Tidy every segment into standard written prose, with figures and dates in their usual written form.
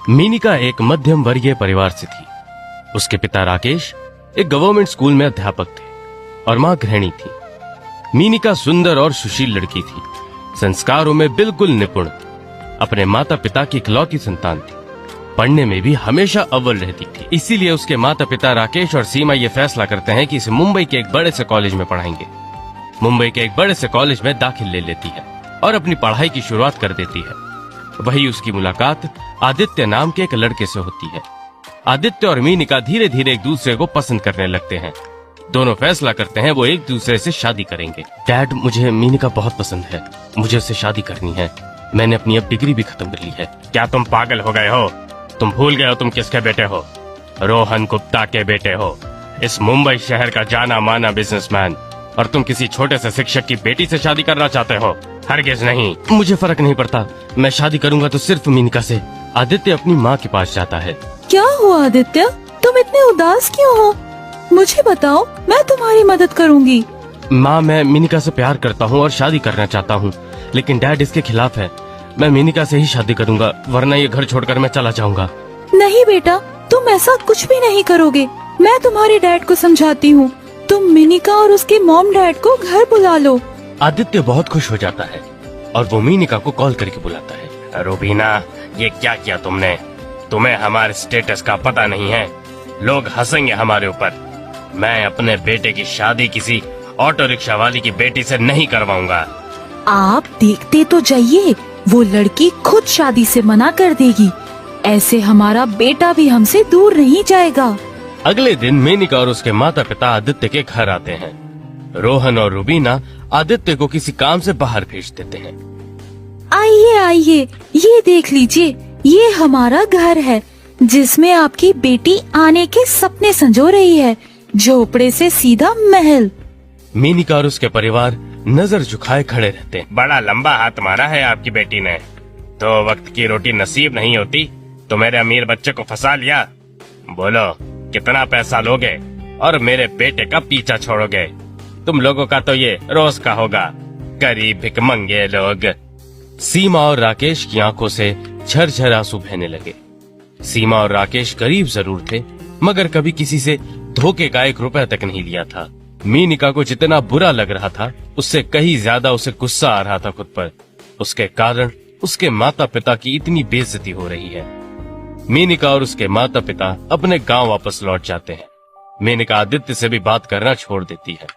मीनिका एक मध्यम वर्गीय परिवार से थी। उसके पिता राकेश एक गवर्नमेंट स्कूल में अध्यापक थे और मां गृहिणी थी। मीनिका सुंदर और सुशील लड़की थी, संस्कारों में बिल्कुल निपुण, अपने माता पिता की इकलौती संतान थी। पढ़ने में भी हमेशा अव्वल रहती थी। इसीलिए उसके माता पिता राकेश और सीमा ये फैसला करते हैं कि इसे मुंबई के एक बड़े से कॉलेज में पढ़ाएंगे। मुंबई के एक बड़े से कॉलेज में दाखिल ले लेती है और अपनी पढ़ाई की शुरुआत कर देती है। वही उसकी मुलाकात आदित्य नाम के एक लड़के से होती है। आदित्य और मीनिका धीरे धीरे एक दूसरे को पसंद करने लगते हैं। दोनों फैसला करते हैं वो एक दूसरे से शादी करेंगे। डैड, मुझे मीनिका बहुत पसंद है, मुझे उससे शादी करनी है। मैंने अपनी अब डिग्री भी खत्म कर ली है। क्या तुम पागल हो गए हो? तुम भूल गए हो तुम किसके बेटे हो? रोहन गुप्ता के बेटे हो, इस मुंबई शहर का जाना माना बिजनेसमैन। और तुम किसी छोटे से शिक्षक की बेटी से शादी करना चाहते हो? हरगिज नहीं। मुझे फर्क नहीं पड़ता, मैं शादी करूंगा तो सिर्फ मीनिका से। आदित्य अपनी माँ के पास जाता है। क्या हुआ आदित्य, तुम इतने उदास क्यों हो? मुझे बताओ, मैं तुम्हारी मदद करूंगी। माँ, मैं मीनिका से प्यार करता हूँ और शादी करना चाहता हूँ, लेकिन डैड इसके खिलाफ है। मैं मीनिका से ही शादी करूंगा, वरना ये घर छोड़कर मैं चला जाऊंगा। नहीं बेटा, तुम ऐसा कुछ भी नहीं करोगे। मैं तुम्हारे डैड को समझाती हूँ। तुम मीनिका और उसके मॉम डैड को घर बुला लो। आदित्य बहुत खुश हो जाता है और वो मीनिका को कॉल करके बुलाता है। रूबीना, ये क्या किया तुमने? तुम्हें हमारे स्टेटस का पता नहीं है, लोग हंसेंगे हमारे ऊपर। मैं अपने बेटे की शादी किसी ऑटो रिक्शा वाली की बेटी से नहीं करवाऊंगा। आप देखते तो जाइए, वो लड़की खुद शादी से मना कर देगी। ऐसे हमारा बेटा भी हमसे दूर नहीं जाएगा। अगले दिन मेनिका और उसके माता पिता आदित्य के घर आते हैं। रोहन और रूबीना आदित्य को किसी काम से बाहर भेज देते हैं। आइए आइए, ये देख लीजिए, ये हमारा घर है जिसमें आपकी बेटी आने के सपने संजो रही है। झोपड़े से सीधा महल। मेनिका और उसके परिवार नजर झुकाए खड़े रहते हैं। बड़ा लंबा हाथ मारा है आपकी बेटी ने। तो वक्त की रोटी नसीब नहीं होती तो मेरे अमीर बच्चे को फंसा लिया। बोलो, कितना पैसा लोगे और मेरे बेटे का पीछा छोड़ोगे? तुम लोगों का तो ये रोज का होगा, गरीब भिखमंगे लोग। सीमा और राकेश की आंखों से झरझर आंसू बहने लगे। सीमा और राकेश गरीब जरूर थे, मगर कभी किसी से धोखे का 1 रुपया तक नहीं लिया था। मीनिका को जितना बुरा लग रहा था, उससे कहीं ज्यादा उसे गुस्सा आ रहा था खुद पर। उसके कारण उसके माता पिता की इतनी बेइज्जती हो रही है। मीनिका और उसके माता पिता अपने गांव वापस लौट जाते हैं। मीनिका आदित्य से भी बात करना छोड़ देती है।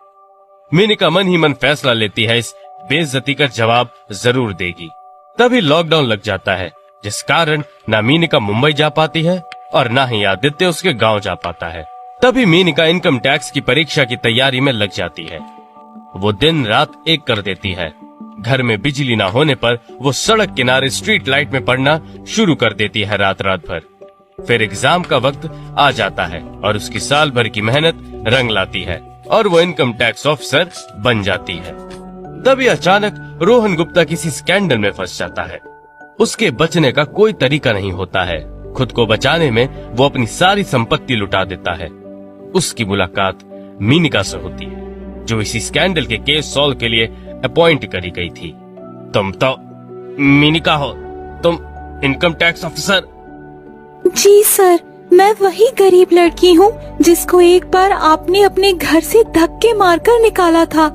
मीनिका मन ही मन फैसला लेती है, इस बेइज्जती का जवाब जरूर देगी। तभी लॉकडाउन लग जाता है, जिस कारण न मीनिका मुंबई जा पाती है और न ही आदित्य उसके गांव जा पाता है। तभी मीनिका इनकम टैक्स की परीक्षा की तैयारी में लग जाती है। वो दिन रात एक कर देती है। घर में बिजली ना होने पर वो सड़क किनारे स्ट्रीट लाइट में पढ़ना शुरू कर देती है रात रात भर। फिर एग्जाम का वक्त आ जाता है और उसकी साल भर की मेहनत रंग लाती है और वो इनकम टैक्स ऑफिसर बन जाती है। तभी अचानक रोहन गुप्ता किसी स्कैंडल में फंस जाता है। उसके बचने का कोई तरीका नहीं होता है। खुद को बचाने में वो अपनी सारी संपत्ति लुटा देता है। उसकी मुलाकात मीनिका से होती है, जो इसी स्कैंडल के केस सॉल्व के लिए अपॉइंट करी गई थी। तुम तो मीनिका हो, तुम इनकम टैक्स ऑफिसर? जी सर, मैं वही गरीब लड़की हूँ जिसको एक बार आपने अपने घर से धक्के मारकर निकाला था।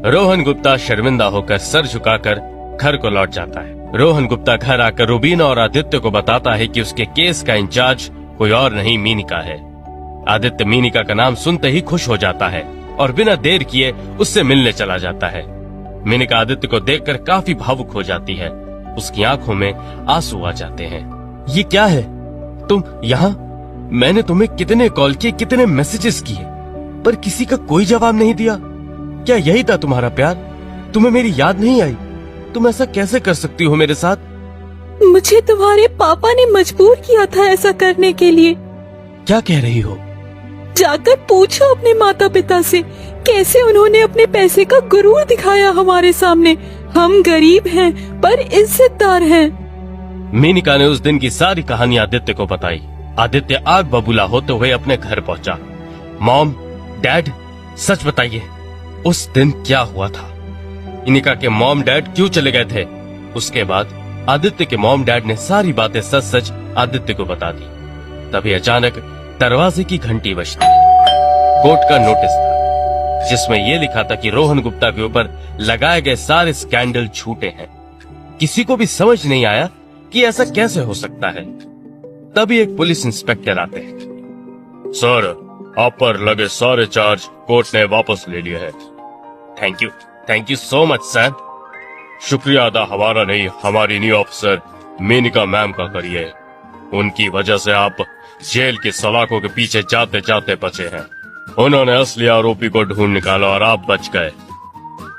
रोहन गुप्ता शर्मिंदा होकर सर झुकाकर घर को लौट जाता है। रोहन गुप्ता घर आकर रूबीना और आदित्य को बताता है कि उसके केस का इंचार्ज कोई और नहीं मीनिका है। आदित्य मीनिका का नाम सुनते ही खुश हो जाता है और बिना देर किए उससे मिलने चला जाता है। मीनिका आदित्य को देखकर काफी भावुक हो जाती है। उसकी आंखों में आंसू आ जाते हैं। ये क्या है, तुम यहाँ? मैंने तुम्हें कितने कॉल किए, कितने मैसेजेस किए, पर किसी का कोई जवाब नहीं दिया। क्या यही था तुम्हारा प्यार? तुम्हें मेरी याद नहीं आई? तुम ऐसा कैसे कर सकती हो मेरे साथ? मुझे तुम्हारे पापा ने मजबूर किया था ऐसा करने के लिए। क्या कह रही हो? जाकर पूछो अपने माता पिता से, कैसे उन्होंने अपने पैसे का गुरूर दिखाया हमारे सामने। हम गरीब हैं पर इज्जतदार हैं। मीनिका ने उस दिन की सारी कहानी आदित्य को बताई। आदित्य आग बबूला होते हुए अपने घर पहुंचा। मॉम, डैड, सच बताइए, उस दिन क्या हुआ था? मीनिका के मॉम डैड क्यों चले गए थे? उसके बाद आदित्य के मॉम डैड ने सारी बातें सच सच आदित्य को बता दी। तभी अचानक दरवाजे की घंटी बजती है। कोर्ट का नोटिस था जिसमें यह लिखा था कि रोहन गुप्ता के ऊपर लगाए गए सारे स्कैंडल झूठे हैं। किसी को भी समझ नहीं आया कि ऐसा कैसे हो सकता है। तभी एक पुलिस इंस्पेक्टर आते हैं। सर, आप पर लगे सारे चार्ज कोर्ट ने वापस ले लिए हैं। Thank you so much sir. शुक्रिया अदा हमारा नहीं, हमारी न्यू ऑफिसर मेनिका मैम का करिए। उनकी वजह से आप जेल की सलाखों के पीछे जाते जाते बचे हैं। उन्होंने असली आरोपी को ढूंढ निकाला और आप बच गए।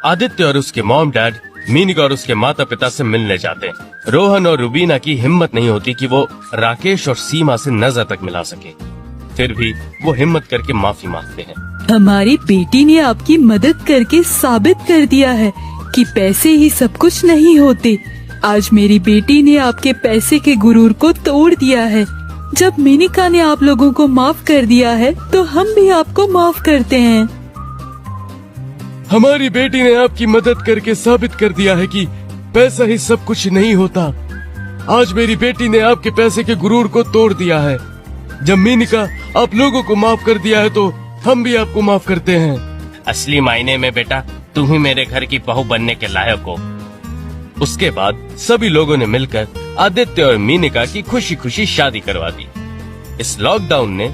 आदित्य और उसके मॉम डैड मेनिका और उसके माता पिता से मिलने जाते हैं। रोहन और रुबीना की हिम्मत नहीं होती कि वो राकेश और सीमा से नजर तक मिला सके। फिर भी वो हिम्मत करके माफी मांगते हैं। हमारी बेटी ने आपकी मदद करके साबित कर दिया है कि पैसे ही सब कुछ नहीं होते। आज मेरी बेटी ने आपके पैसे के गुरूर को तोड़ दिया है। जब मेनिका ने आप लोगों को माफ कर दिया है तो हम भी आपको माफ करते हैं। हमारी बेटी ने आपकी मदद करके साबित कर दिया है कि पैसा ही सब कुछ नहीं होता। आज मेरी बेटी ने आपके पैसे के गुरूर को तोड़ दिया है। जब मेनिका आप लोगों को माफ कर दिया है तो हम भी आपको माफ करते हैं। असली मायने में बेटा तुम ही मेरे घर की बहू बनने के लायक हो। उसके बाद सभी लोगों ने मिलकर आदित्य और मेनिका की खुशी खुशी शादी करवा दी। इस लॉकडाउन ने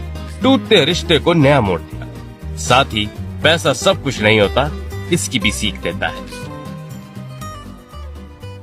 टूटते रिश्ते को नया मोड़ दिया। साथ ही पैसा सब कुछ नहीं होता, इसकी भी सीख देता है।